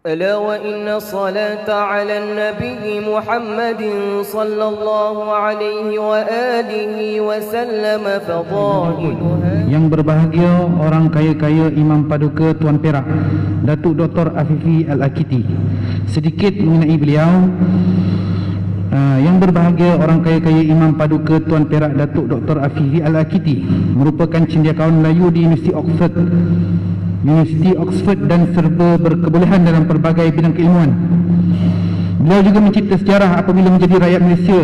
ألا وإن الصلاة على النبي محمد صلى الله عليه وآله وسلم فضائلها. Yang berbahagia orang kaya-kaya Imam Paduka Tuan Perak Datuk Dr. Afifi Al-Akiti. Sedikit mengenai beliau. Yang berbahagia orang kaya-kaya Imam Paduka Tuan Perak Datuk Dr. Afifi Al-Akiti merupakan cendekiawan Melayu di Universiti Oxford dan serba berkebolehan dalam pelbagai bidang keilmuan. Beliau juga mencipta sejarah apabila menjadi rakyat Malaysia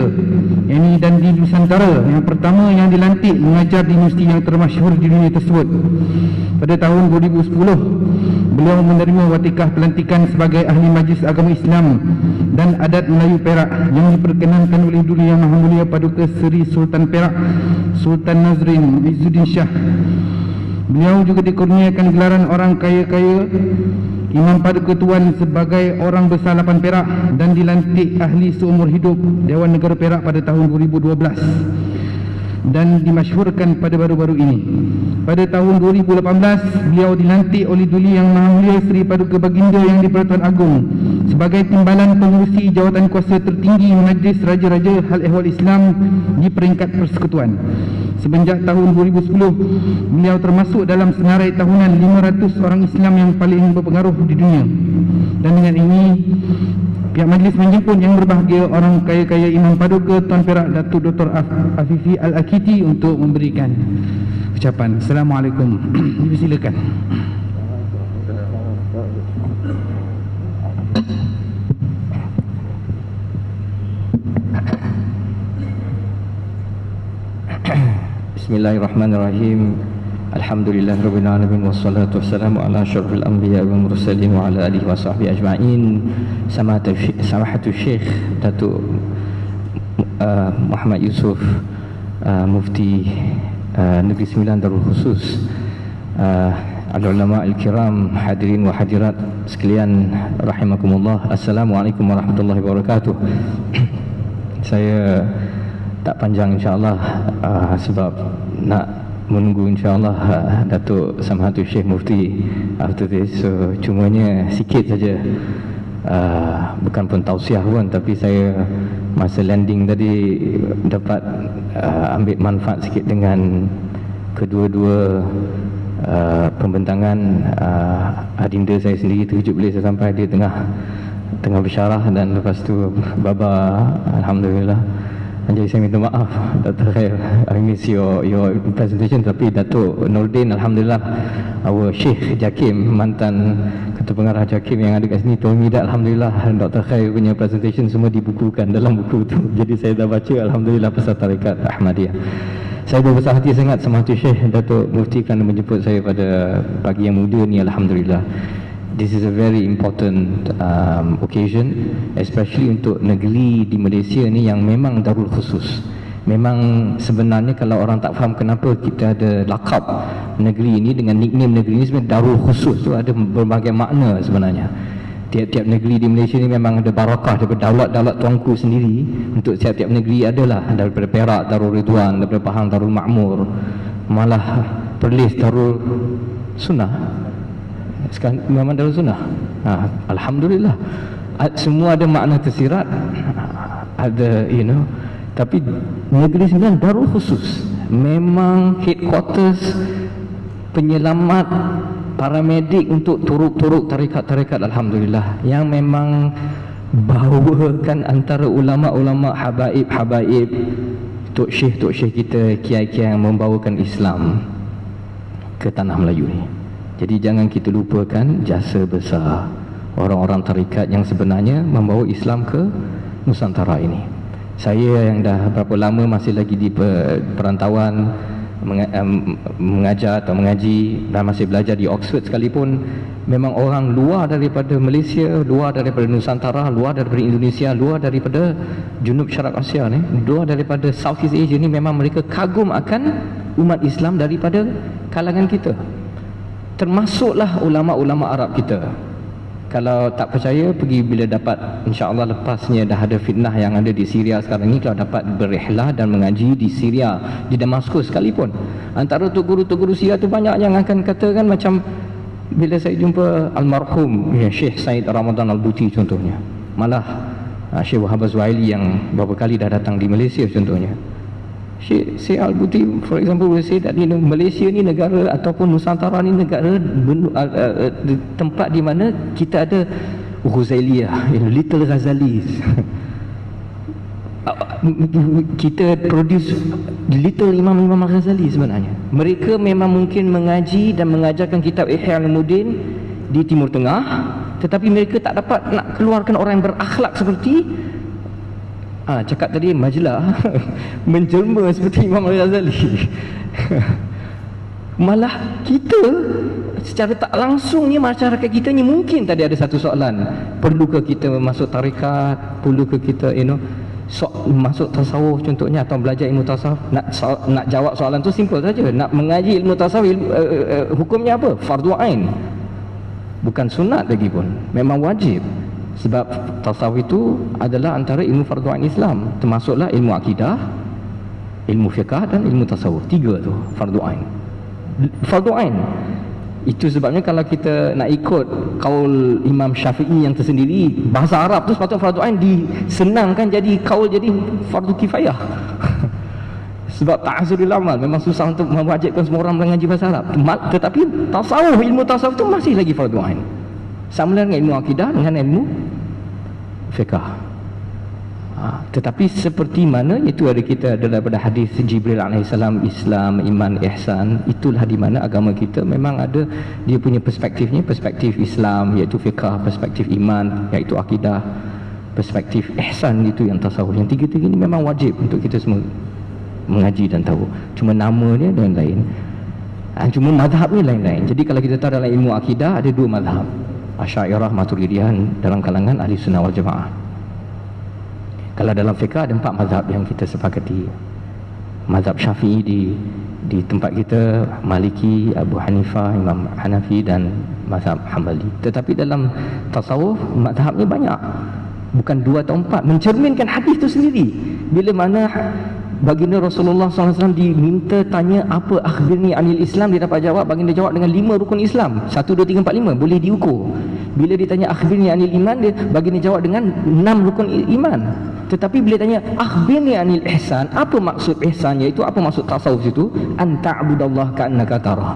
dan di Nusantara yang pertama yang dilantik mengajar di universiti yang termasyhur di dunia tersebut. Pada tahun 2010, beliau menerima watikah pelantikan sebagai Ahli Majlis Agama Islam dan Adat Melayu Perak yang diperkenankan oleh Duli Yang Maha Mulia Paduka Seri Sultan Perak Sultan Nazrin Izzuddin Shah. Beliau juga dikurniakan gelaran orang kaya-kaya Imam Paduka Tuan sebagai orang besar Lapan Perak dan dilantik ahli seumur hidup Dewan Negara Perak pada tahun 2012 dan dimasyhurkan pada baru-baru ini. Pada tahun 2018, beliau dilantik oleh Duli Yang Maha Mulia Seri Paduka Baginda Yang di-Pertuan Agong sebagai timbalan pengurusi jawatan kuasa tertinggi Majlis Raja-Raja Hal Ehwal Islam di peringkat persekutuan. Semenjak tahun 2010, beliau termasuk dalam senarai tahunan 500 orang Islam yang paling berpengaruh di dunia. Dan dengan ini, pihak majlis menjemput yang berbahagia orang kaya-kaya Imam Paduka Tuan Perak Datuk Dr. Afifi Al-Akiti untuk memberikan ucapan. Assalamualaikum. Dipersilakan. Bismillahirrahmanirrahim. Alhamdulillahirabbil alamin wassalatu wassalamu ala asyrafil anbiya wal mursalin wa ala alihi washabbihi ajmain. Samahatu Syekh Datuk Muhammad Yusuf, Mufti Negeri Sembilan Darul Khusus, al-ulama al-kiram, hadirin wa hadirat sekalian rahimakumullah. Assalamualaikum warahmatullahi wabarakatuh. Saya tak panjang insya-Allah sebab nak menunggu insya-Allah Datuk Samahatu Syekh Mufti after this. So cumanya sikit saja, bukan pun tausiah pun, tapi saya masa landing tadi dapat ambil manfaat sikit dengan kedua-dua pembentangan. Adinda saya sendiri terkejut bila saya sampai dia tengah bersyarah, dan lepas tu Baba, alhamdulillah. Jadi saya minta maaf Dr. Khair, I miss your presentation. Tapi Datuk Nordin, alhamdulillah, our Syekh Jakim, mantan Ketua Pengarah Jakim yang ada kat sini, told me that alhamdulillah Dr. Khair punya presentation semua dibukukan dalam buku tu. Jadi saya dah baca, alhamdulillah, pasal tarekat Ahmadiyah. Saya berbesar hati sangat sama Tuan Syekh Datuk Mufti kerana menjemput saya pada pagi yang muda ni, alhamdulillah. This is a very important occasion, especially untuk negeri di Malaysia ni yang memang darul khusus. Memang sebenarnya kalau orang tak faham kenapa kita ada lakab negeri ini dengan nickname negeri ini, sebenarnya darul khusus tu ada berbagai makna sebenarnya. Tiap-tiap negeri di Malaysia ni memang ada barakah daripada daulat-daulat tuanku sendiri. Untuk tiap-tiap negeri adalah, daripada Perak Darul Ridwan, daripada Pahang Darul Makmur, malah Perlis Darul Sunnah. Sekarang memang Darul Sunnah. Alhamdulillah, semua ada makna tersirat, ada tapi negeri Sembilan Darul Khusus memang headquarters penyelamat paramedik untuk turuk-turuk tarekat-tarekat, alhamdulillah, yang memang bawakan antara ulama-ulama habaib tok syekh kita, kiai-kiai yang membawakan Islam ke tanah Melayu ni. Jadi jangan kita lupakan jasa besar orang-orang tarekat yang sebenarnya membawa Islam ke Nusantara ini. Saya yang dah berapa lama masih lagi di perantauan, mengajar atau mengaji dan masih belajar di Oxford sekalipun, memang orang luar daripada Malaysia, luar daripada Nusantara, luar daripada Indonesia, luar daripada Junub Syarak Asia ni, luar daripada Southeast Asia ni, memang mereka kagum akan umat Islam daripada kalangan kita. Termasuklah ulama-ulama Arab kita. Kalau tak percaya, pergi bila dapat, insya-Allah lepasnya dah ada fitnah yang ada di Syria sekarang ni, kalau dapat berihlah dan mengaji di Syria, di Damaskus sekalipun. Antara tok guru Syria tu banyak yang akan katakan macam bila saya jumpa almarhum Syekh Said Ramadan Al-Buti contohnya. Malah Syekh Wahab Zuhaili yang beberapa kali dah datang di Malaysia contohnya. Syekh Al-Buti for example will say that Malaysia ni negara ataupun Nusantara ni negara tempat di mana kita ada Ghuzailiyah, Little Ghazalis. Kita produce Little Imam Ghazali sebenarnya. Mereka memang mungkin mengaji dan mengajarkan kitab Ihya Ulumuddin di Timur Tengah, tetapi mereka tak dapat nak keluarkan orang yang berakhlak seperti cakap tadi Majlah menjelma seperti Imam Al-Ghazali. Malah kita secara tak langsung ni, masyarakat kita ni mungkin tadi ada satu soalan, perlukah kita masuk tarikat, perlukah kita masuk tasawuf contohnya, atau belajar ilmu tasawuf. Nak jawab soalan tu simple saja. Nak mengaji ilmu tasawuf, hukumnya apa? Fardu ain, bukan sunat lagi pun, memang wajib. Sebab tasawuf itu adalah antara ilmu fardu ain Islam, termasuklah ilmu akidah, ilmu fiqh dan ilmu tasawuf. 3 tu fardu ain. Fardu ain. Itu sebabnya kalau kita nak ikut kaul Imam Syafi'i yang tersendiri, bahasa Arab tu sepatutnya fardu ain disenangkan jadi kaul, jadi fardu kifayah. Sebab ta'zurul amal, memang susah untuk mewajibkan semua orang mengaji bahasa Arab. Tetapi tasawuf, ilmu tasawuf tu masih lagi fardu ain. Sama dengan ilmu akidah dengan ilmu fiqh. Tetapi seperti mana itu ada kita daripada hadis Jibril alaihissalam, Islam, iman, ihsan, itulah di mana agama kita memang ada dia punya perspektifnya, perspektif Islam iaitu fiqh, perspektif iman iaitu akidah, perspektif ihsan itu yang tasawuf. Yang 3-3 ini memang wajib untuk kita semua mengaji dan tahu. Cuma nama dia dan lain. Cuma mazhab ni lain-lain. Jadi kalau kita tahu dalam ilmu akidah ada 2 mazhab, Asy'ariyah, Maturidiyah dalam kalangan ahli sunnah wal jamaah. Kalau dalam fiqh ada 4 mazhab yang kita sepakati. Mazhab Syafi'i di tempat kita, Maliki, Abu Hanifah, Imam Hanafi dan mazhab Hambali. Tetapi dalam tasawuf mazhabnya banyak, bukan 2 atau 4, mencerminkan hadis itu sendiri. Bila mana baginda Rasulullah SAW diminta tanya apa akhbirni anil Islam, dia dapat jawab, baginda jawab dengan 5 rukun Islam, 1, 2, 3, 4, 5, boleh diukur. Bila ditanya akhbirni anil iman, dia baginda jawab dengan 6 rukun iman. Tetapi bila tanya akhbirni anil ihsan, apa maksud ihsan, iaitu apa maksud tasawuf itu, an ta'budallah ka'annaka tarah.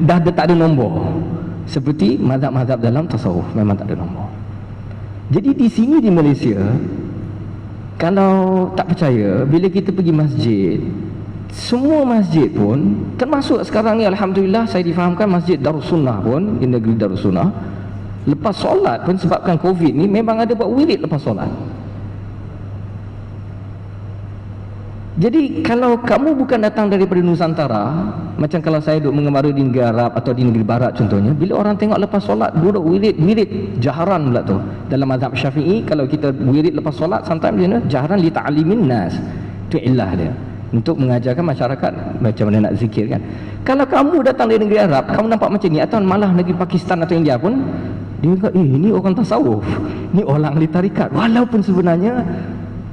dah tak ada nombor. Seperti mazhab-mazhab dalam tasawuf memang tak ada nombor. Jadi di sini di Malaysia, kalau tak percaya, bila kita pergi masjid, semua masjid pun, termasuk sekarang ni alhamdulillah saya difahamkan masjid Darussunnah pun, di negeri Darussunnah, lepas solat pun sebabkan Covid ni memang ada buat wirid lepas solat. Jadi kalau kamu bukan datang daripada Nusantara, macam kalau saya duduk mengembara di negeri Arab atau di negeri Barat contohnya, bila orang tengok lepas solat duduk wirid jaharan pula tu. Dalam mazhab Syafi'i, kalau kita wirid lepas solat, sometimes dia jaharan li ta'limin nas. Itu illah dia, untuk mengajarkan masyarakat macam mana nak zikir kan. Kalau kamu datang dari negeri Arab, kamu nampak macam ni, atau malah negeri Pakistan atau India pun, dia kata, ini orang tasawuf, ni orang ahli tarikat. Walaupun sebenarnya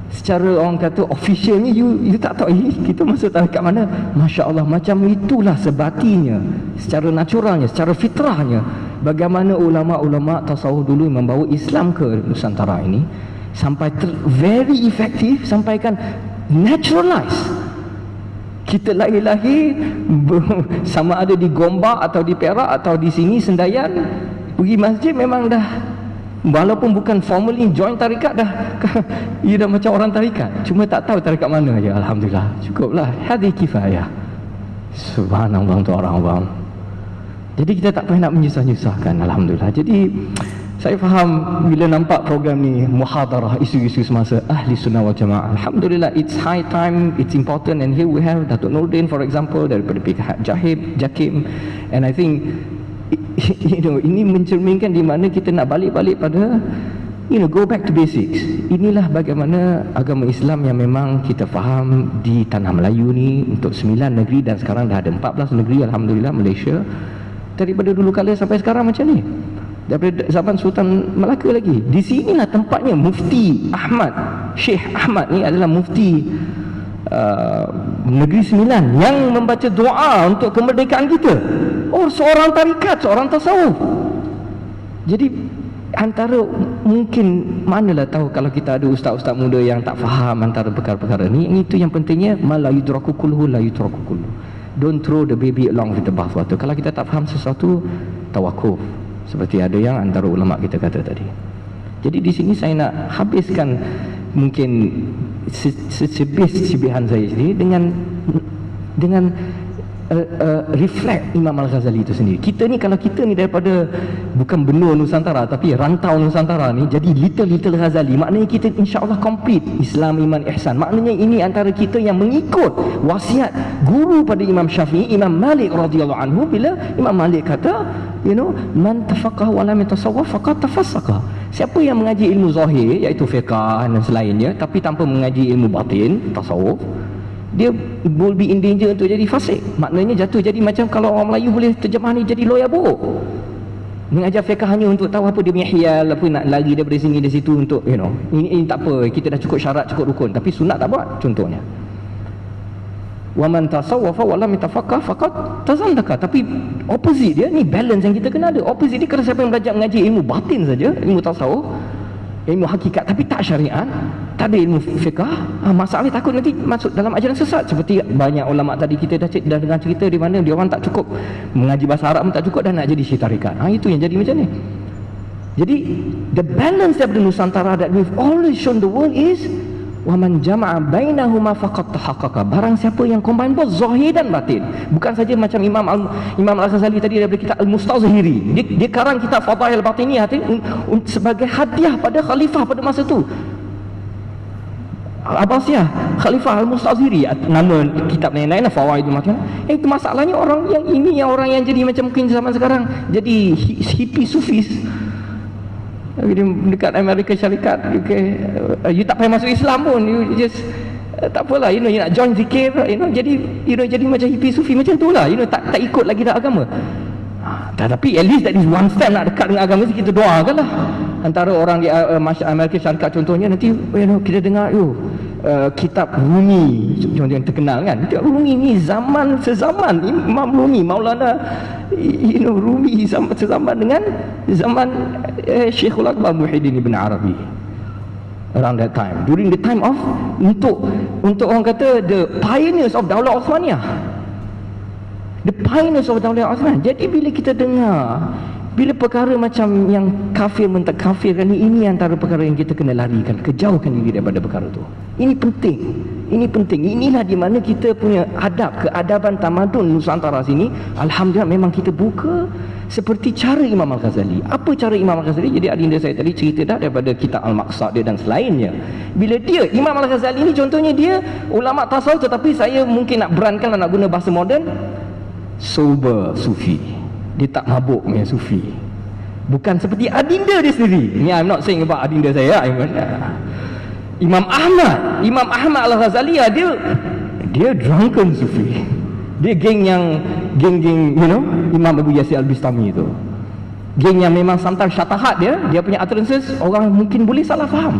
secara orang kata officialnya you tak tahu kita masuk tarikat mana. Masya Allah, macam itulah sebatinya, secara naturalnya, secara fitrahnya, bagaimana ulama-ulama tasawuf dulu membawa Islam ke Nusantara ini sampai very effective, sampaikan naturalize. Kita lahir-lahir sama ada di Gombak atau di Perak atau di sini Sendayan, pergi masjid memang dah, walaupun bukan formally join tarikat, dah ia dah macam orang tarikat, cuma tak tahu tarikat mana aja. Alhamdulillah, cukuplah, hadhi kifayah. Subhanallah untuk orang awam. Jadi kita tak payah nak menyusah-nyusahkan. Alhamdulillah. Jadi saya faham bila nampak program ni, muhadarah, isu-isu semasa ahli sunnah wal jamaah. Alhamdulillah, it's high time, it's important. And here we have Datuk Nordin for example, daripada pihak Jakim. And I think ini mencerminkan di mana kita nak balik-balik pada go back to basics. Inilah bagaimana agama Islam yang memang kita faham di tanah Melayu ni, untuk 9 negeri dan sekarang dah ada 14 negeri alhamdulillah Malaysia. Daripada dulu kala sampai sekarang macam ni. daripada zaman Sultan Melaka lagi. Di sinilah tempatnya Mufti Ahmad, Syekh Ahmad ni adalah Mufti Negeri Sembilan yang membaca doa untuk kemerdekaan kita. Oh, seorang tarikat, seorang tasawuf. Jadi antara mungkin manalah tahu kalau kita ada ustaz-ustaz muda yang tak faham antara perkara-perkara ni. Itu yang pentingnya, la yudraku kulluhu la yudraku kulluhu. Don't throw the baby along with the bathwater. Kalau kita tak faham sesuatu, tawakuf, seperti ada yang antara ulama kita kata tadi. Jadi di sini saya nak habiskan mungkin secebis-cebihan saya sendiri dengan reflect Imam Al-Ghazali itu sendiri. Kita ni, kalau kita ni daripada bukan benua Nusantara tapi rantau Nusantara ni, jadi little Ghazali, maknanya kita insya-Allah complete Islam, iman, ihsan. Maknanya ini antara kita yang mengikut wasiat guru pada Imam Syafi'i, Imam Malik radhiyallahu anhu, bila Imam Malik kata, man tafaqaha wa lam yatasawwaf faqad tafassaqa. Siapa yang mengaji ilmu zahir, iaitu fiqh dan selainnya, tapi tanpa mengaji ilmu batin, tasawuf, dia will be in danger untuk jadi fasik. Maknanya jatuh jadi macam kalau orang Melayu boleh terjemah ni, jadi lawyer buruk. Mengajar fiqh hanya untuk tahu apa dia punya hiyal, apa nak lari daripada sini dari situ untuk ini tak apa, kita dah cukup syarat, cukup rukun, tapi sunat tak buat. Contohnya, wa man tasawwafa wa lam yatafaqqah faqad tazandaka. Tapi opposite dia ni, balance yang kita kena ada. Opposite dia, kalau siapa yang belajar mengaji ilmu batin saja, ilmu tasawuf, ilmu hakikat, tapi tak syariat, tak ada ilmu fiqh, masalah takut nanti masuk dalam ajaran sesat. Seperti banyak ulama tadi kita dah dengar cerita di mana dia orang tak cukup mengaji bahasa Arab pun tak cukup, dan nak jadi syekh tarikat. Itu yang jadi macam ni. Jadi the balance daripada Nusantara that we've always shown the world is wa man jama'a bainahuma faqad tahaqqaqa. Barang siapa yang combine both zahir dan batin. Bukan saja macam Imam Al-Ghazali tadi daripada kitab Al-Mustazhiri. Dia karang kitab Fadail Batiniyah sebagai hadiah pada khalifah pada masa tu, Abbasiyah, Khalifah Al-Mustazhiri. Nama kitab lain-lain Fawaidul Matiyah. Itu masalahnya orang yang ini, yang orang yang jadi macam mungkin zaman sekarang jadi hippie sufis dekat Amerika Syarikat, you tak payah masuk Islam pun, you just tak apalah, you nak join zikir, jadi macam hippie sufi macam tu lah, tak ikut lagi dah agama. Tapi at least that is one step nak dekat dengan agama, kita doakan lah. Antara orang di Amerika Syarikat contohnya, nanti kita dengar kitab Rumi, contoh yang terkenal kan, kitab Rumi ni sezaman Imam Rumi, Maulana Rumi sezaman dengan zaman Syekhul Akbar Muhyiddin Ibn Arabi. Around that time, during the time of untuk orang kata the pioneers of Daulah Osmaniyah, the pioneers of Daulah Osman. Jadi bila kita dengar, bila perkara macam yang kafir mentakafirkan ini antara perkara yang kita kena larikan, kejauhkan diri daripada perkara itu. Ini penting. Inilah di mana kita punya keadaban tamadun Nusantara sini, alhamdulillah memang kita buka seperti cara Imam Al-Ghazali. Apa cara Imam Al-Ghazali? Jadi adinda saya tadi cerita dah daripada kitab Al-Maqsad dia dan selainnya. Bila Imam Al-Ghazali ni contohnya dia ulama tasawuf, tetapi saya mungkin nak brandkan, nak guna bahasa moden, sober sufi. Dia tak mabuk punya sufi. Bukan seperti adinda dia sendiri. Ni I'm not saying about adinda saya. Imam Ahmad Al-Ghazali, dia drunken sufi. Dia geng Imam Abu Yasir Al-Bistami itu. Geng yang memang sometimes syatahat dia punya utterances orang mungkin boleh salah faham.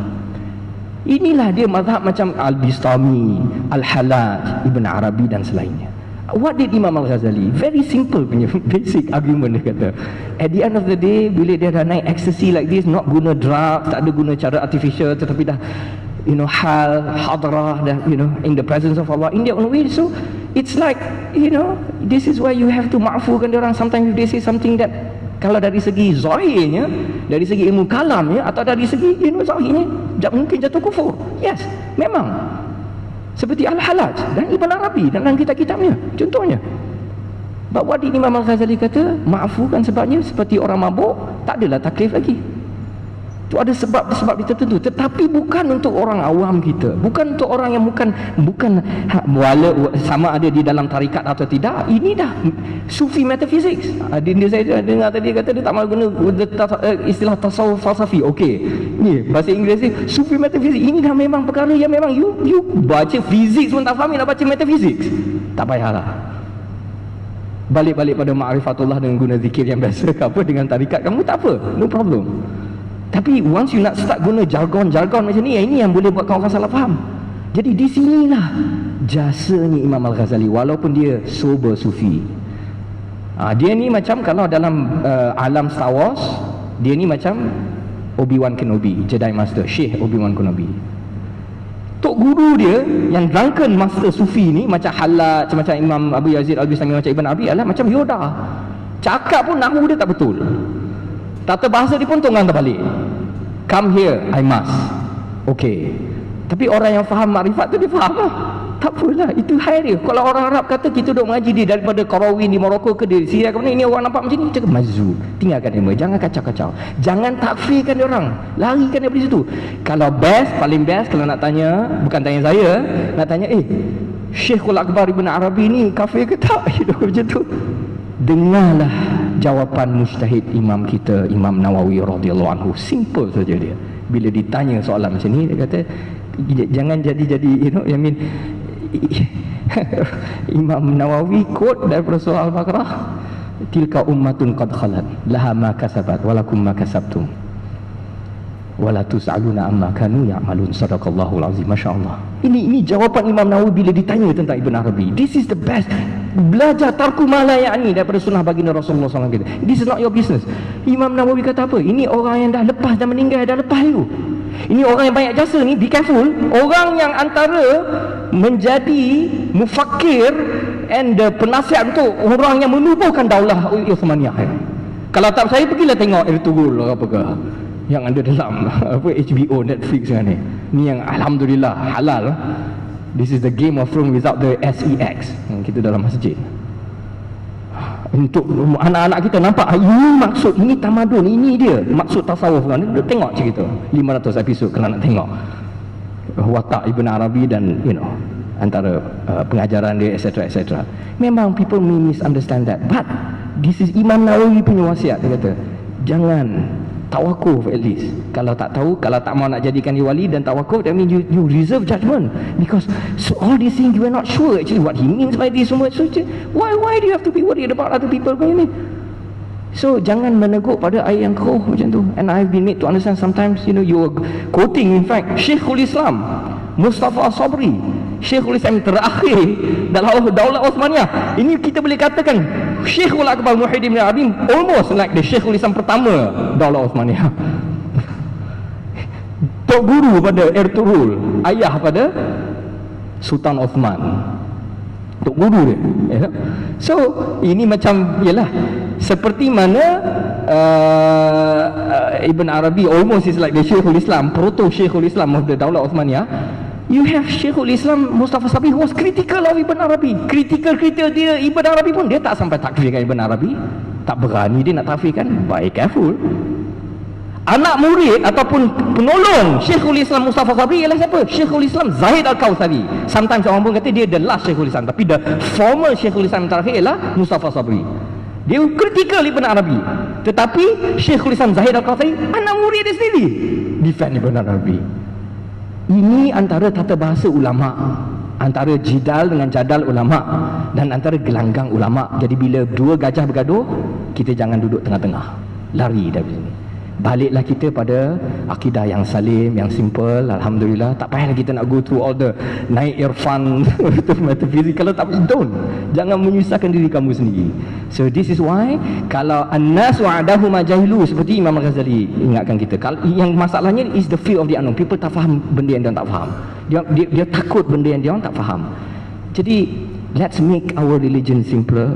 Inilah dia mazhab macam Al-Bistami, Al-Halaj, Ibn Arabi dan selainnya. What did Imam Al-Ghazali? Very simple punya basic argument dia kata. At the end of the day, bila dia dah naik ecstasy like this, not guna drugs, tak ada guna cara artificial, tetapi dah hal, hadrah, dah in the presence of Allah in their own way. So it's like, this is why you have to ma'fukan dia orang. Sometimes if they say something that kalau dari segi zahirnya, dari segi ilmu kalamnya, atau dari segi zahirnya mungkin jatuh kufur. Yes, memang. Seperti Al-Halaj dan Ibn Arabi dalam kitab-kitabnya contohnya. But what did Imam Al-Ghazali kata? Maafukan sebabnya seperti orang mabuk, tak adalah taklif lagi. Itu ada sebab tertentu, tetapi bukan untuk orang awam kita, bukan untuk orang yang bukan sama ada di dalam tarikat atau tidak. Ini dah sufi metaphysics. Adinda saya dengar tadi kata dia tak mahu guna istilah tasawuf falsafi. Okey, ni bahasa Inggeris ni sufi metaphysics. Ini dah memang perkara yang memang you baca fizik pun tak faham, nak baca metaphysics, tak payahlah. Balik-balik pada ma'rifatullah dengan guna zikir yang biasa ke apa, dengan tarikat kamu tak apa, no problem. Tapi once you nak start guna jargon-jargon macam ni, ini yang boleh buat orang salah faham. Jadi di sinilah jasanya Imam Al-Ghazali, walaupun dia sober sufi. Dia ni macam kalau dalam alam Star Wars, dia ni macam Obi-Wan Kenobi, Jedi Master, Syekh Obi-Wan Kenobi. Tok guru dia yang drunken master sufi ni macam Halat, macam Imam Abu Yazid Al-Bistami, macam Ibn Arabi adalah macam Yoda. Cakap pun nahwu dia tak betul, tata bahasa dia pun tonggang terbalik. Come here, I must. Okay. Tapi orang yang faham makrifat tu dia faham lah. Tak apalah, itu hal dia. Kalau orang Arab kata kita duduk mengaji dia daripada Qarawin di Morocco ke di Syria ke mana, ini orang nampak macam ni, cakap mazul. Tinggalkan dia, jangan kacau-kacau. Jangan takfirkan dia orang, larikan dia dari situ. Kalau best, paling best kalau nak tanya, bukan tanya saya, nak tanya Syekhul Akbar Ibn Arabi ni kafir ke tak? Macam tu. Dengarlah jawapan mujtahid imam kita, Imam Nawawi radhiyallahu anhu. Simple saja dia. Bila ditanya soalan macam ni, dia kata jangan jadi I mean Imam Nawawi quote daripada surah Al-Baqarah, tilka ummatun qad khalat laha ma kasabat walakum ma kasabtum wala tus'aluna amma kanu ya'malun. Sadaqallahul azim. Masya-Allah. Ini jawapan Imam Nawawi bila ditanya tentang Ibn Arabi. This is the best. Belajar tarku ma la ya'ni daripada sunnah baginda Rasulullah SAW. This is not your business. Imam Nawawi kata apa? Ini orang yang dah lepas, dah meninggal, dah lepas itu. Ini orang yang banyak jasa ni, be careful. Orang yang antara menjadi mufakir and penasihat untuk orang yang menubuhkan daulah Uthmaniyah. Kalau tak percaya, pergilah tengok Ertugrul apakah yang ada dalam HBO, Netflix ni. Ni yang alhamdulillah halal. This is the Game of Thrones without the SEX. Kita dalam masjid. Untuk anak-anak kita nampak, ini maksud, ini tamadun, ini dia maksud tasawuf kan. Tengok cerita 500 episod kalau nak tengok watak Ibn Arabi dan antara pengajaran dia etc. Memang people may misunderstand that, but this is Imam Nawawi punya wasiat. Dia kata jangan tawakuf, at least kalau tak tahu, kalau tak mau nak jadikan dia wali dan tawakuf, that means you reserve judgment, because all these things you are not sure actually what he means by this semua. So why do you have to be worried about other people punya ni? So jangan menegur pada air yang keruh macam tu. And I've been made to understand sometimes, you are quoting in fact Syekhul Islam Mustafa Sabri, Syekhul Islam terakhir dalam Daulah Uthmaniyah. Ini kita boleh katakan Syekhul Akbar Muhyiddin bin Arabi almost like the Syekhul Islam pertama Daulah Uthmaniyah. Tok guru pada Ertugrul, ayah pada Sultan Osman, tok guru dia. So ini macam yalah, seperti mana Ibn Arabi almost is like the Syekhul Islam, proto Syekhul Islam of the Daulah Uthmaniyah. You have Syekhul Islam Mustafa Sabri who was critical of Ibn Arabi. Critical dia Ibn Arabi pun dia tak sampai takfirkan Ibn Arabi. Tak berani dia nak takfirkan. Baik, careful. Anak murid ataupun penolong Syekhul Islam Mustafa Sabri ialah siapa? Syekhul Islam Zahid Al-Kawthari. Sometimes orang pun kata dia the last Syekhul Islam, tapi the former Syekhul Islam terakhir ialah Mustafa Sabri. Dia critical Ibn Arabi, tetapi Syekhul Islam Zahid Al-Kawthari anak murid dia sendiri defend Ibn Arabi. Ini antara tata bahasa ulama, antara jidal dengan jadal ulama, dan antara gelanggang ulama. Jadi bila dua gajah bergaduh, kita jangan duduk tengah-tengah, lari dari sini. Baliklah kita pada akidah yang salim, yang simple. Alhamdulillah, tak payahlah kita nak go through all the naik irfan metafizik. Kalau tak, jangan menyusahkan diri kamu sendiri. So this is why kalau an-nas wa'adahu ma jahilu, seperti Imam Al-Ghazali ingatkan kita, kalau yang masalahnya is the fear of the unknown. People tak faham benda yang dia tak faham. Dia takut benda yang dia tak faham. Jadi let's make our religion simpler.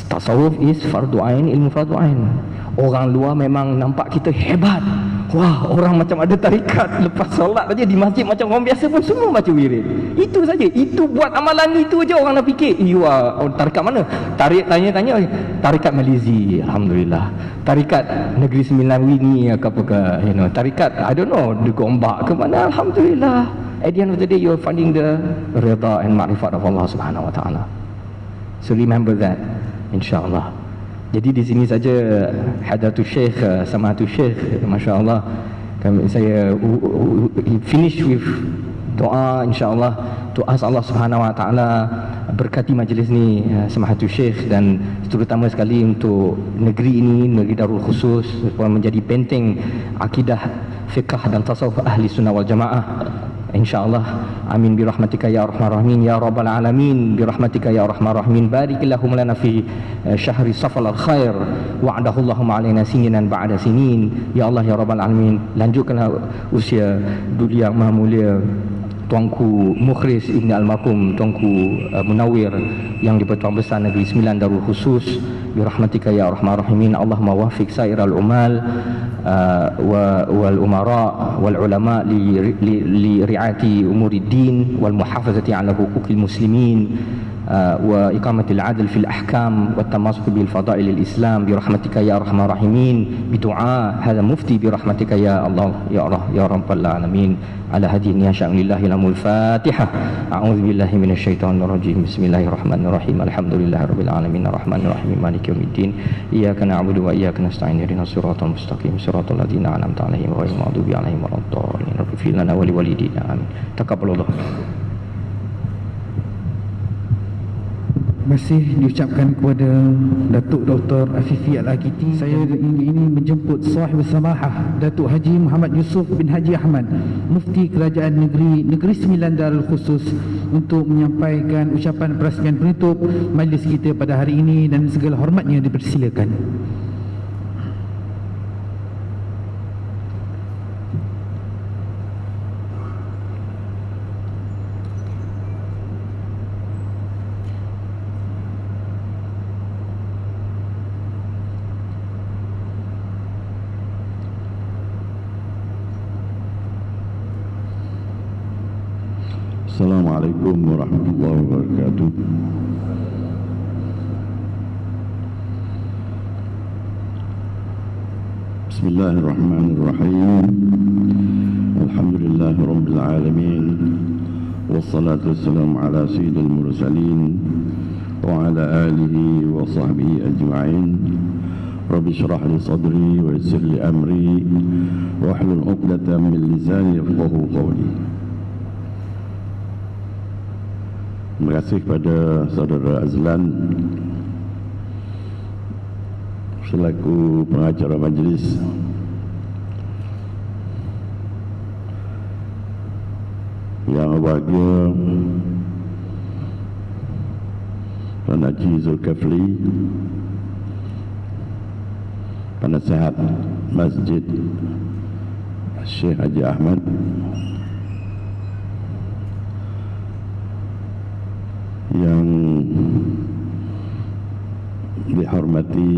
Tasawuf is fardu ain, ilmu fardu ain. Orang luar memang nampak kita hebat. Wah, orang macam ada tarikat, lepas solat aja di masjid macam orang biasa pun semua baca wirid. Itu saja. Itu buat amalan itu aja orang nak fikir, tarikat mana? Tanya-tanya, tarikat Malizi, alhamdulillah. Tarikat Negeri Sembilan Wingi apakah, tarikat I don't know, di Gombak ke mana, alhamdulillah. At the end of the day you are finding the redha and ma'rifat of Allah Subhanahu wa taala. So remember that, insya-Allah. Jadi di sini saja Hadratus Syekh, Samahatus Syekh, masya-Allah, saya finish with doa, insya-Allah, to ask Allah Subhanahu wa taala berkati majlis ni Samahatul Syekh, dan terutama sekali untuk negeri ini, negeri Darul Khusus, supaya menjadi benteng akidah, fiqh dan tasawuf ahli sunnah wal jamaah, insyaallah. Amin birahmatika ya arhamar rahimin ya rabbal alamin, birahmatika ya arhamar rahimin. Barikillahum lana fi syahri safal al khair wa'adahullahu alaina sininan ba'da sinin. Ya Allah ya rabbal alamin, lanjutkanlah usia duli yang maha mulia Tuanku Mukhris Ibn Almarhum Tuanku Munawir yang di-Pertuan Besar Negeri Sembilan Darul Khusus, birahmatika ya arhamar rahimin. Allahumma wafiq sairal umal wal umara wal ulama li ri'ati umuriddin wal muhafazati ala huquqil muslimin wa iqamatil adl fil ahkam wa tamasuk bil fadail al islam, birahmatika ya arhamar rahimin. Bidu'a hadha mufti birahmatika ya Allah ya Allah ya rabbal alamin. Ala hadiyin ya sya'lillahi lamul fatihah. A'udzu billahi minasyaitonir rajim. Bismillahirrahmanirrahim. Alhamdulillahirabbil alamin arrahmanir rahim maliki yaumiddin. Iyyaka na'budu wa iyyaka nasta'in. Ihdinas siratal mustaqim siratal ladzina an'amta 'alaihim ghairil maghdubi 'alaihim waladdallin. Ighfir lana wa liwalidina. Amin. Taqabbalallah. Masih diucapkan kepada Datuk Dr. Afifi Al-Akiti. Saya ini menjemput sahib samahah Datuk Haji Muhammad Yusof bin Haji Ahmad, Mufti Kerajaan Negeri Sembilan Darul Khusus, untuk menyampaikan ucapan perasmian penutup majlis kita pada hari ini, dan segala hormatnya dipersilakan. Assalamualaikum warahmatullahi wabarakatuh. Bismillahirrahmanirrahim. Alhamdulillahi rabbil alamin. Wassalatu wassalamu ala sayyidil mursalin wa ala alihi wa sahbihi ajma'in. Rabbi shrah li sadri wa yassir li amri wa hlul 'uqdatam min lisani yafqahu qawli. Terima kasih kepada Saudara Azlan selaku pengacara majlis, yang berbahagia Tuan Haji Zulkifli, Penasihat Masjid Syekh Haji Ahmad, yang dihormati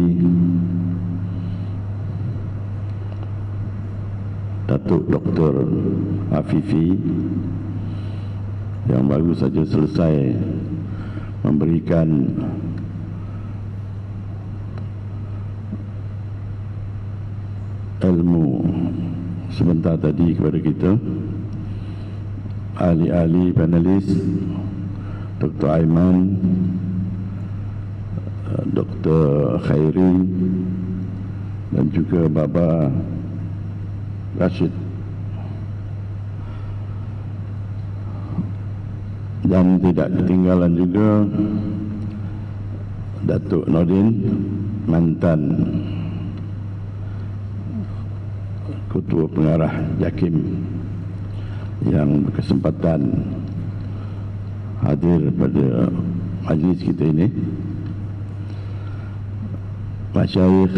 Datuk Dr. Afifi, yang baru saja selesai memberikan ilmu sebentar tadi kepada kita, ahli-ahli panelis Dr. Aiman, Dr. Khairi, dan juga Baba Rashid, dan tidak ketinggalan juga Datuk Nordin, mantan Ketua Pengarah JAKIM, yang berkesempatan hadir pada majlis kita ini. Masyayikh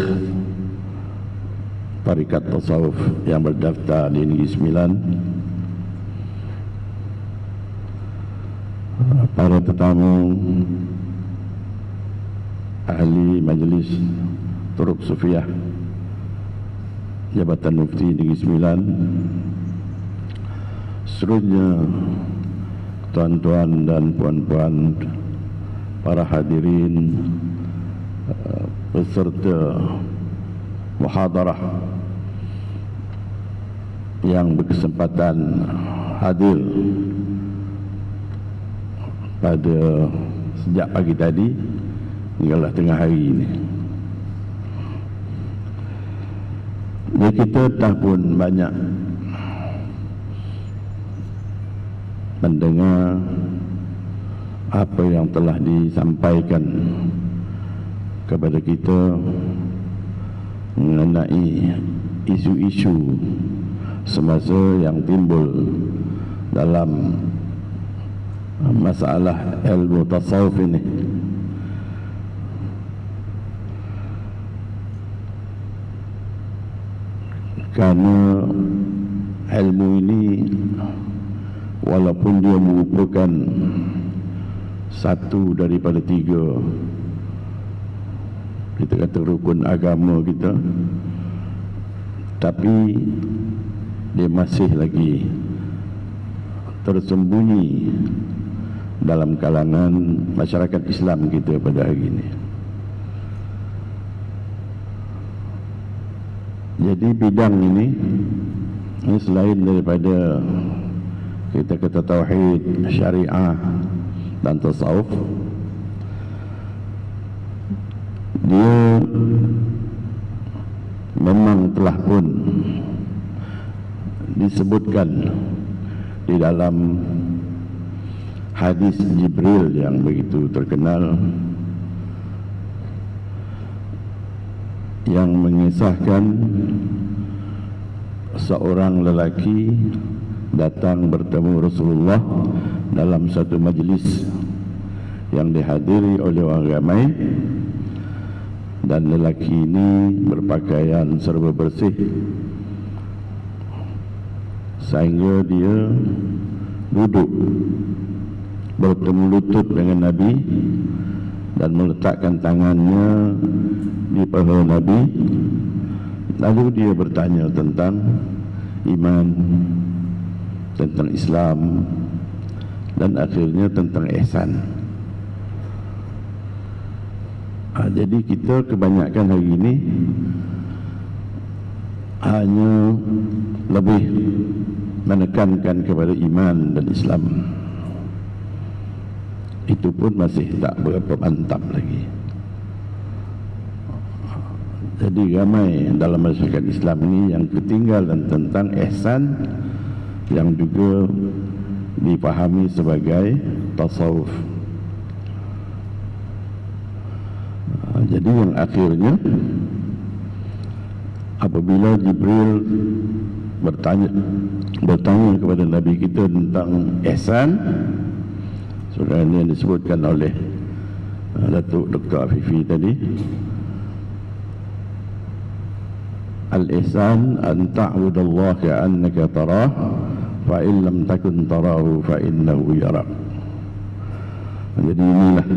Tarikat Tasawuf yang berdaftar di Negeri Sembilan, para tetamu, ahli majlis Turuk Sufiah Jabatan Mufti Negeri Sembilan, seluruhnya tuan-tuan dan puan-puan, para hadirin, peserta muhadarah yang berkesempatan hadir pada sejak pagi tadi hinggalah tengah hari ini. Jadi kita dah pun banyak mendengar apa yang telah disampaikan kepada kita mengenai isu-isu semasa yang timbul dalam masalah ilmu tasawuf ini. Karena ilmu ini walaupun dia merupakan satu daripada 3, kita kata rukun agama kita, tapi dia masih lagi tersembunyi dalam kalangan masyarakat Islam kita pada hari ini. Jadi bidang ini selain daripada kita kata tauhid, syariah dan tasawuf, dia memang telah pun disebutkan di dalam hadis Jibril yang begitu terkenal, yang mengisahkan seorang lelaki datang bertemu Rasulullah dalam satu majlis yang dihadiri oleh orang ramai, dan lelaki ini berpakaian serba bersih sehingga dia duduk bertemu lutut dengan Nabi dan meletakkan tangannya di paha Nabi. Lalu dia bertanya tentang iman, tentang Islam, dan akhirnya tentang ihsan. Jadi kita kebanyakan hari ini hanya lebih menekankan kepada iman dan Islam. Itu pun masih tak berapa mantap lagi. Jadi ramai dalam masyarakat Islam ini yang ketinggalan tentang ihsan, yang juga dipahami sebagai tasawuf. Jadi yang akhirnya apabila Jibril bertanya kepada Nabi kita tentang ihsan, sudah ini yang disebutkan oleh Datuk Dr. Afifi tadi, al-ihsan an ta'budallaha ka'annaka tarah fa in lam takun tarahu fa innahu yarak. Jadi inilah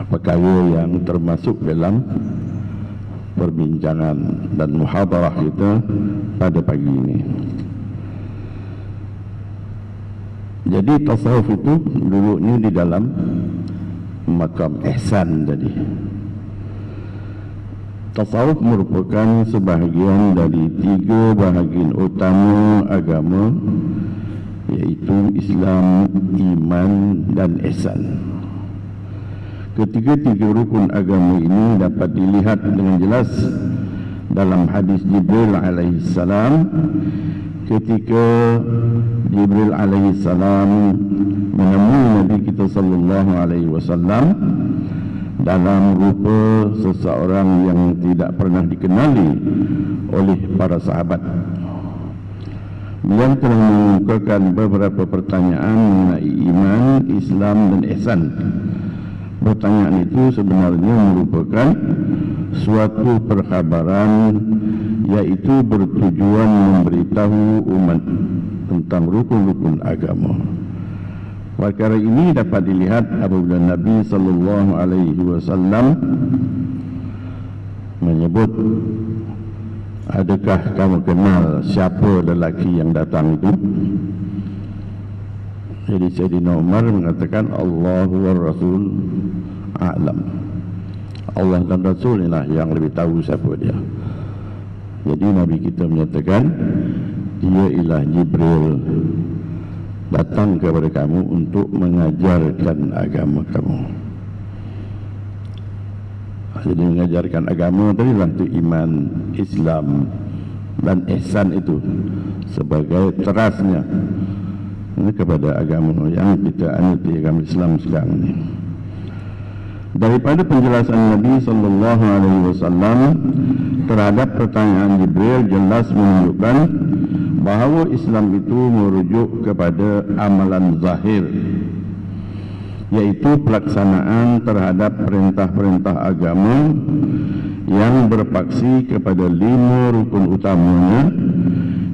perkara yang termasuk dalam perbincangan dan muhadarah kita pada pagi ini. Jadi tasawuf itu duduknya di dalam makam ihsan tadi. Tasawuf merupakan sebahagian dari 3 bahagian utama agama, yaitu Islam, iman dan ihsan. Ketiga-tiga rukun agama ini dapat dilihat dengan jelas dalam hadis Jibril alaihissalam, ketika Jibril alaihissalam menemui Nabi kita sallallahu alaihi wasallam dalam rupa seseorang yang tidak pernah dikenali oleh para sahabat. Beliau telah mengemukakan beberapa pertanyaan mengenai iman, Islam dan ihsan. Pertanyaan itu sebenarnya merupakan suatu perkhabaran, yaitu bertujuan memberitahu umat tentang rukun-rukun agama. Perkara ini dapat dilihat apabila Nabi sallallahu alaihi wasallam menyebut, adakah kamu kenal siapa lelaki yang datang itu? Jadi Sayyidina Umar mengatakan, Allahu wa Rasul a'lam. Allah dan Rasul inilah yang lebih tahu siapa dia. Jadi Nabi kita menyatakan, dia ialah Jibril, datang kepada kamu untuk mengajarkan agama kamu. Jadi mengajarkan agama tadi lah itu iman, Islam dan ihsan itu sebagai terasnya kepada agama yang kita anuti, agama Islam sekarang ini. Daripada penjelasan Nabi sallallahu alaihi wasallam terhadap pertanyaan Jibril jelas menunjukkan bahawa Islam itu merujuk kepada amalan zahir, yaitu pelaksanaan terhadap perintah-perintah agama yang berpaksi kepada 5 rukun utamanya,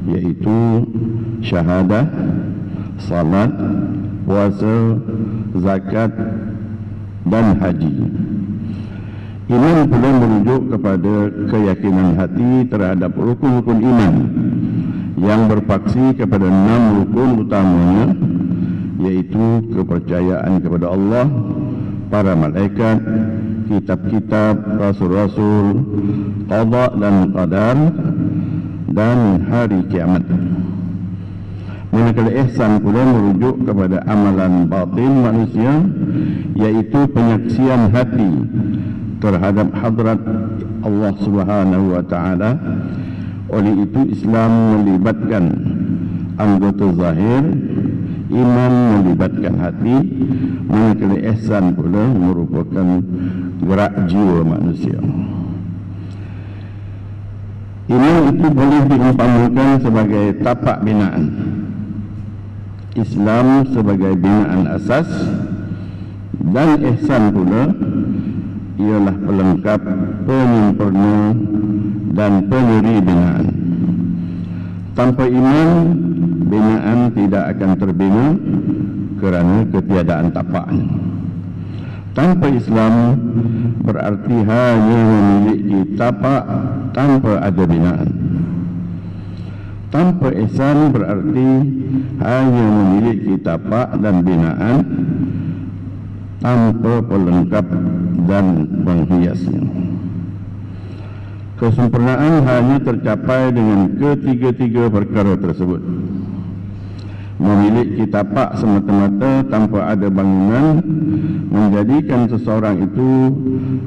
yaitu syahadah, salat, puasa, zakat dan haji. Iman pula merujuk kepada keyakinan hati terhadap rukun-rukun iman yang berpaksi kepada 6 rukun utamanya, yaitu kepercayaan kepada Allah, para malaikat, kitab-kitab, rasul-rasul, qada dan qadar, dan hari kiamat. Manakala ihsan pula merujuk kepada amalan batin manusia, yaitu penyaksian hati terhadap hadrat Allah Subhanahu wa taala. Oleh itu Islam melibatkan anggota zahir, iman melibatkan hati, manakala ihsan pula merupakan gerak jiwa manusia. Iman itu boleh diumpamakan sebagai tapak binaan, Islam sebagai binaan asas, dan ihsan pula ialah pelengkap, penyempurna dan penyeri binaan. Tanpa iman, binaan tidak akan terbina kerana ketiadaan tapaknya. Tanpa Islam berarti hanya memiliki tapak tanpa ada binaan. Tanpa ihsan berarti hanya memiliki tapak dan binaan tanpa pelengkap dan penghiasnya. Kesempurnaan hanya tercapai dengan ketiga-tiga perkara tersebut. Memiliki tapak semata-mata tanpa ada bangunan menjadikan seseorang itu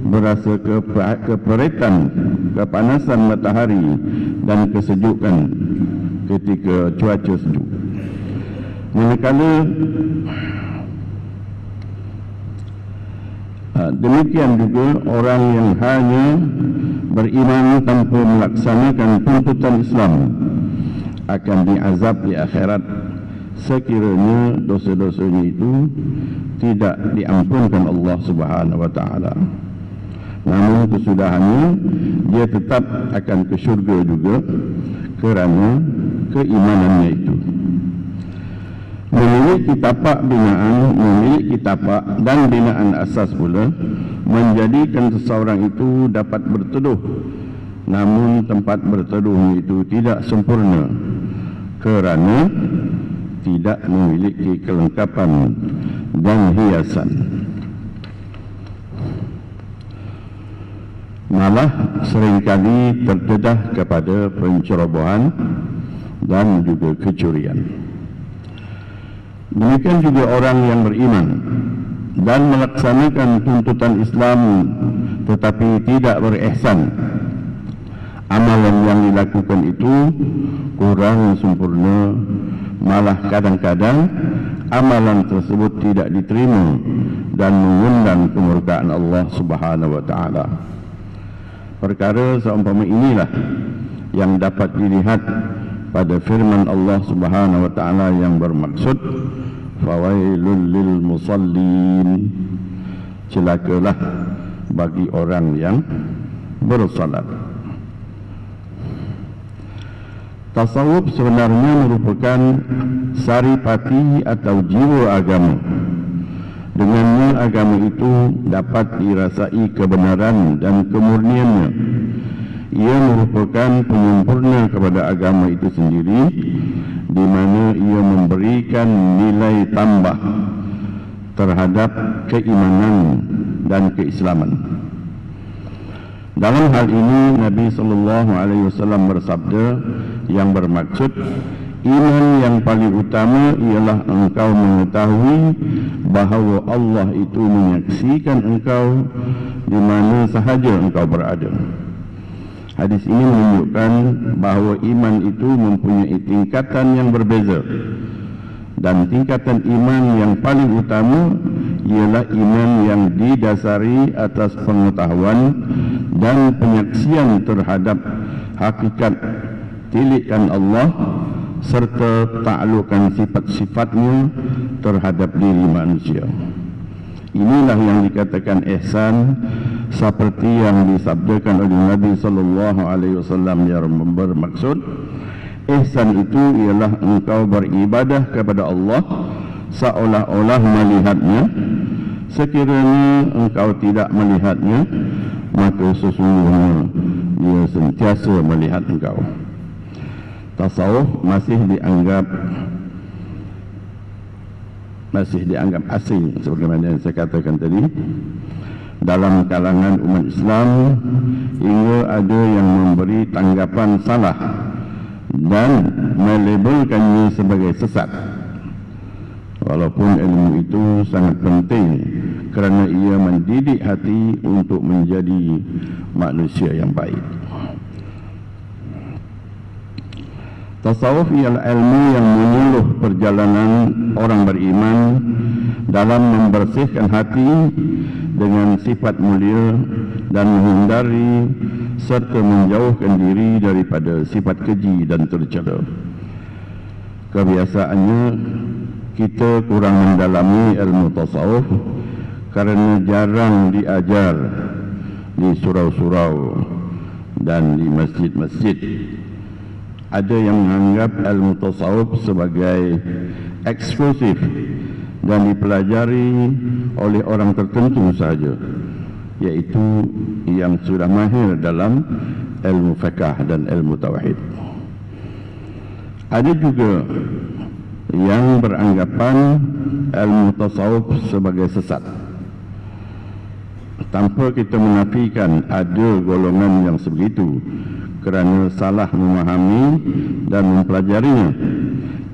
berasa keperitan, kepanasan matahari dan kesejukan ketika cuaca sejuk. Manakala demikian juga orang yang hanya beriman tanpa melaksanakan tuntutan Islam akan diazab di akhirat sekiranya dosa-dosanya itu tidak diampunkan Allah Subhanahu wa taala. Namun kesudahannya dia tetap akan ke syurga juga kerana keimanannya itu. Memiliki tapak binaan, memiliki tapak dan binaan asas pula menjadikan seseorang itu dapat berteduh, namun tempat berteduhnya itu tidak sempurna kerana tidak memiliki kelengkapan dan hiasan. Malah seringkali terdedah kepada pencerobohan dan juga kecurian. Demikian juga orang yang beriman dan melaksanakan tuntutan Islam tetapi tidak berihsan. Amalan yang dilakukan itu kurang sempurna, malah kadang-kadang amalan tersebut tidak diterima dan mengundang kemurkaan Allah Subhanahu wa taala. Perkara seumpama inilah yang dapat dilihat pada firman Allah Subhanahu wa taala yang bermaksud fawailul lil musallin, celakalah bagi orang yang bersalat. Tasawuf sebenarnya merupakan saripati atau jiwa agama. Dengannya agama itu dapat dirasai kebenaran dan kemurniannya. Ia merupakan penyempurna kepada agama itu sendiri, di mana ia memberikan nilai tambah terhadap keimanan dan keislaman. Dalam hal ini Nabi SAW bersabda yang bermaksud, iman yang paling utama ialah engkau mengetahui bahawa Allah itu menyaksikan engkau di mana sahaja engkau berada. Hadis ini menunjukkan bahawa iman itu mempunyai tingkatan yang berbeza Dan tingkatan iman yang paling utama ialah iman yang didasari atas pengetahuan dan penyaksian terhadap hakikat tilikan Allah serta taklukan sifat-sifatnya terhadap diri manusia. Inilah yang dikatakan ihsan, seperti yang disabdakan oleh Nabi SAW yang bermaksud ihsan itu ialah engkau beribadah kepada Allah seolah-olah melihatnya. Sekiranya engkau tidak melihatnya, maka sesungguhnya dia sentiasa melihat engkau. Tasawuf masih dianggap asing, sebagaimana yang saya katakan tadi, dalam kalangan umat Islam, hingga ada yang memberi tanggapan salah dan melabelkannya sebagai sesat. Walaupun ilmu itu sangat penting kerana ia mendidik hati untuk menjadi manusia yang baik. Tasawuf ialah ilmu yang menyuluh perjalanan orang beriman dalam membersihkan hati dengan sifat mulia dan menghindari serta menjauhkan diri daripada sifat keji dan tercela. Kebiasaannya kita kurang mendalami ilmu tasawuf kerana jarang diajar di surau-surau dan di masjid-masjid. Ada yang menganggap ilmu tasawuf sebagai eksklusif dan dipelajari oleh orang tertentu sahaja, iaitu yang sudah mahir dalam ilmu fiqh dan ilmu tauhid. Ada juga yang beranggapan ilmu tasawuf sebagai sesat. Tanpa kita menafikan ada golongan yang sebegitu kerana salah memahami dan mempelajarinya,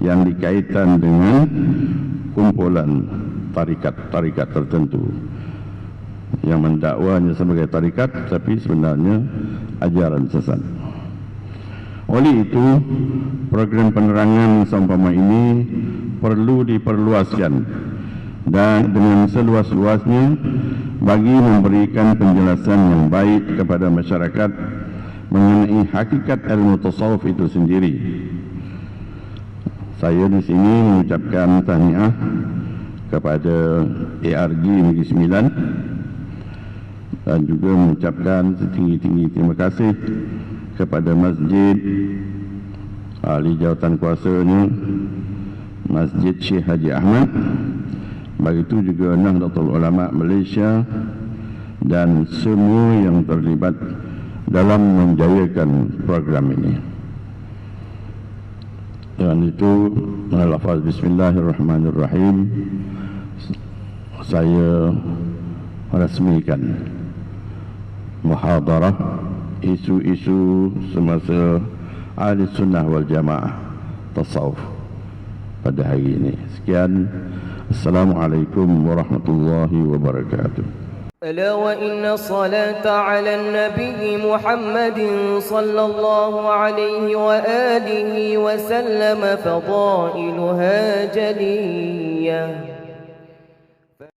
yang dikaitkan dengan kumpulan tarikat-tarikat tertentu yang mendakwanya sebagai tarikat tapi sebenarnya ajaran sesat. Oleh itu, program penerangan seumpama ini perlu diperluaskan dan dengan seluas-luasnya bagi memberikan penjelasan yang baik kepada masyarakat mengenai hakikat ilmu tasawuf itu sendiri. Saya di sini mengucapkan tahniah kepada ARG Negeri Sembilan dan juga mengucapkan setinggi-tinggi terima kasih kepada Masjid ahli jawatan kuasanya, Masjid Syekh Haji Ahmad, begitu juga Nahdlatul Ulama Malaysia dan semua yang terlibat dalam menjayakan program ini. Dengan itu, lafaz Bismillahirrahmanirrahim, saya resmikan muhadarah isu-isu semasa Ahli Sunnah wal Jamaah Tasawuf pada hari ini. Sekian. Assalamualaikum warahmatullahi wabarakatuh. ألا وإن الصلاة على النبي محمد صلى الله عليه وآله وسلم فضائلها جلية